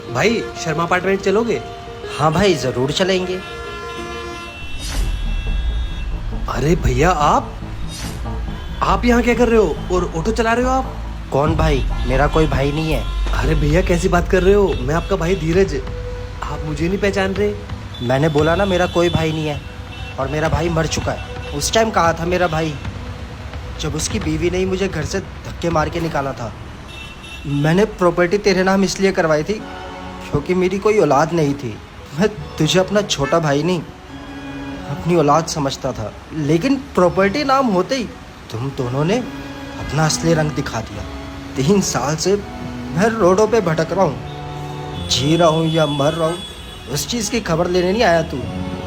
भाई शर्मा अपार्टमेंट चलोगे? हाँ भाई ज़रूर चलेंगे। अरे भैया आप यहाँ क्या कर रहे हो और ऑटो चला रहे हो आप? कौन भाई? मेरा कोई भाई नहीं है। अरे भैया कैसी बात कर रहे हो? मैं आपका भाई धीरज। आप मुझे नहीं पहचान रहे? मैंने बोला ना मेरा कोई भाई नहीं है, और मेरा भाई मर चुका है। उस टाइम कहा था मेरा भाई, जब उसकी बीवी ने ही मुझे घर से धक्के मार के निकाला था। मैंने प्रॉपर्टी तेरे नाम इसलिए करवाई थी क्योंकि मेरी कोई औलाद नहीं थी। मैं तुझे अपना छोटा भाई नहीं, अपनी औलाद समझता था, लेकिन प्रॉपर्टी नाम होते ही तुम दोनों ने अपना असली रंग दिखा दिया। 3 साल से मैं रोडों पे भटक रहा हूँ, जी रहा हूँ या मर रहा हूँ, उस चीज़ की खबर लेने नहीं आया तू,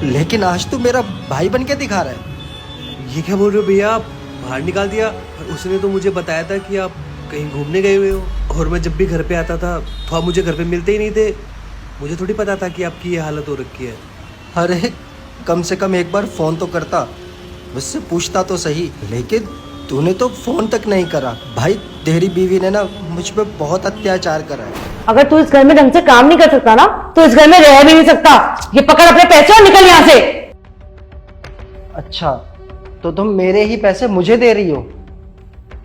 लेकिन आज तू मेरा भाई बन के दिखा रहा है। ये क्या बोल रहे हो भैया? आप बाहर निकाल दिया? और उसने तो मुझे बताया था कि आप कहीं घूमने गए हुए हो, और मैं जब भी घर पे आता था तो आप मुझे घर पे मिलते ही नहीं थे। मुझे थोड़ी पता था कि आपकी ये हालत हो रखी है। अरे कम से कम एक बार फ़ोन तो करता, मुझसे पूछता तो सही, लेकिन तूने तो फ़ोन तक नहीं करा। भाई तेरी बीवी ने ना मुझ पे बहुत अत्याचार करा है। अगर तू इस घर में ढंग से काम नहीं कर सकता ना तो इस घर में रह भी नहीं सकता। ये पकड़ अपने पैसे और निकल यहाँ से। अच्छा, तो तुम मेरे ही पैसे मुझे दे रही हो?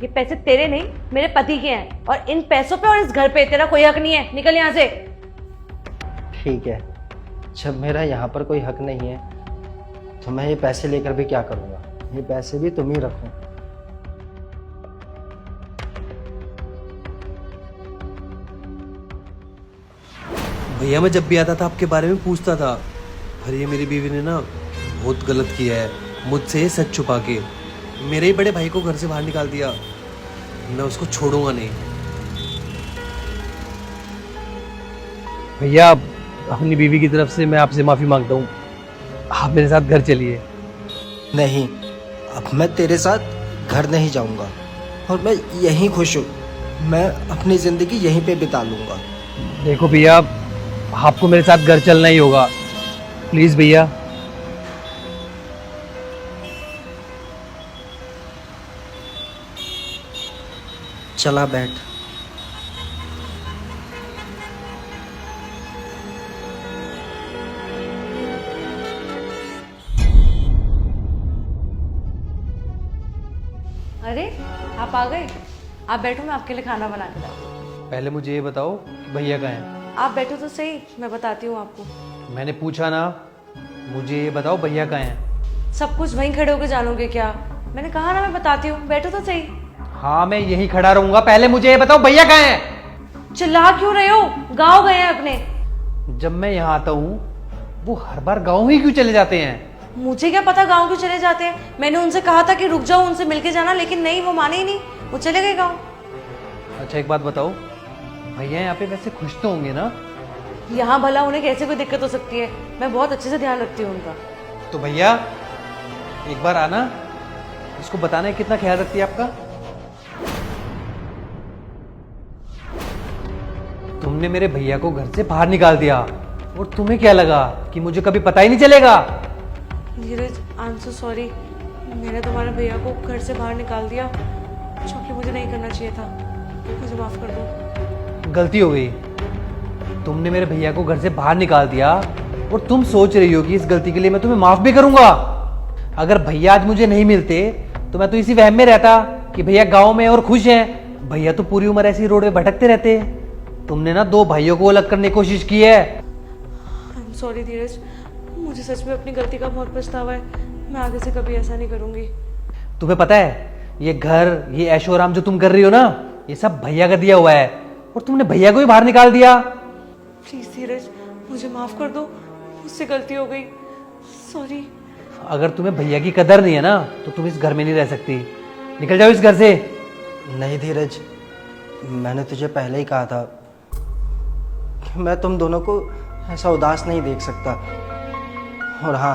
ये पैसे तेरे नहीं, मेरे पति के हैं, और इन पैसों पे और इस घर पे तेरा कोई हक नहीं है। निकल यहाँ से। ठीक है, जब मेरा यहाँ पर कोई हक नहीं है तो मैं ये पैसे लेकर भी क्या करूँगा? ये पैसे भी तुम ही रखो। भैया मैं जब भी आता था आपके बारे में पूछता था, पर ये मेरी बीवी ने ना बहुत गलत किया है मुझसे ये सच छुपा के। मेरे ही बड़े भाई को घर से बाहर निकाल दिया। मैं उसको छोड़ूंगा नहीं। भैया अपनी बीवी की तरफ से मैं आपसे माफी मांगता हूँ। आप मेरे साथ घर चलिए। नहीं, अब मैं तेरे साथ घर नहीं जाऊँगा, और मैं यहीं खुश हूँ। मैं अपनी ज़िंदगी यहीं पे बिता लूँगा। देखो भैया, आपको मेरे साथ घर चलना ही होगा। प्लीज भैया। चला बैठ। अरे आप आ गए। आप बैठो, मैं आपके लिए खाना बना के लाती हूँ। पहले मुझे ये बताओ कि भैया कहाँ हैं? आप बैठो तो सही, मैं बताती हूँ आपको। मैंने पूछा ना, मुझे ये बताओ भैया कहाँ हैं? सब कुछ वहीं खड़े होकर जानोगे क्या? मैंने कहा ना मैं बताती हूँ, बैठो तो सही। हाँ मैं यहीं खड़ा रहूंगा, पहले मुझे ये बताओ भैया कहाँ हैं? चिल्ला क्यों रहे हो? गाँव गए हैं अपने। जब मैं यहाँ आता हूँ वो हर बार गाँव ही क्यों चले जाते हैं? मुझे क्या पता गाँव क्यों चले जाते हैं। मैंने उनसे कहा था कि रुक जाओ, उनसे मिलके जाना, लेकिन नहीं, वो माने ही नहीं, वो चले गए गाँव। अच्छा एक बात बताओ, भैया यहाँ पे वैसे खुश तो होंगे ना? यहाँ भला उन्हें कैसे कोई दिक्कत हो सकती है? मैं बहुत अच्छे से ध्यान रखती हूँ उनका। तो भैया एक बार आना, इसको बताना है कितना ख्याल रखती है आपका। तुमने मेरे भैया को घर से बाहर निकाल दिया, और तुम्हें क्या लगा कि मुझे कभी पता ही नहीं चलेगा? धीरज, आई एम सो सॉरी। मैंने तुम्हारे भैया को घर से बाहर निकाल दिया, जो कि मुझे नहीं करना चाहिए था। मुझे माफ कर दो। गलती हो गई। तुमने मेरे भैया को घर से बाहर निकाल दिया, और तुम सोच रही हो कि इस गलती के लिए मैं तुम्हें माफ भी करूंगा। अगर भैया आज मुझे नहीं मिलते तो मैं तो इसी वहम में रहता कि भैया गांव में और खुश हैं। भैया तो पूरी उम्र ऐसी रोड पे भटकते रहते। तुमने ना 2 भाइयों को अलग करने की कोशिश की है। आई एम सॉरी धीरज, मुझे सच में अपनी गलती का बहुत पछतावा है। मैं आगे से कभी ऐसा नहीं करूंगी। तुम्हें पता है ये घर, ये ऐशो आराम जो तुम कर रही हो ना, ये सब भैया का दिया हुआ है, और तुमने भैया को ही बाहर निकाल दिया। प्लीज धीरज, मुझे माफ कर दो, मुझसे गलती हो गई। सॉरी। अगर तुम्हें भैया की कदर नहीं है ना तो तुम इस घर में नहीं रह सकती। निकल जाओ इस घर से। नहीं धीरज, मैंने तुझे पहले ही कहा था कि मैं तुम दोनों को ऐसा उदास नहीं देख सकता। और हाँ,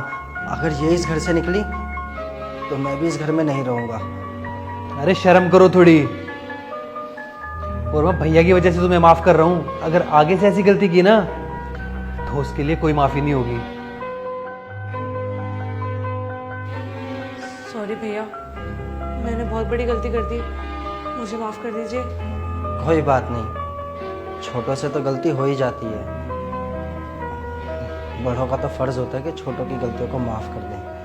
अगर ये इस घर से निकली तो मैं भी इस घर में नहीं रहूँगा। अरे शर्म करो थोड़ी। और मैं भैया की वजह से तुम्हें माफ कर रहा हूं। अगर आगे से ऐसी गलती की ना तो उसके लिए कोई माफी नहीं होगी। सॉरी भैया, मैंने बहुत बड़ी गलती कर दी, मुझे माफ कर दीजिए। कोई बात नहीं, छोटों से तो गलती हो ही जाती है, बड़ों का तो फर्ज होता है कि छोटों की गलतियों को माफ़ कर दें।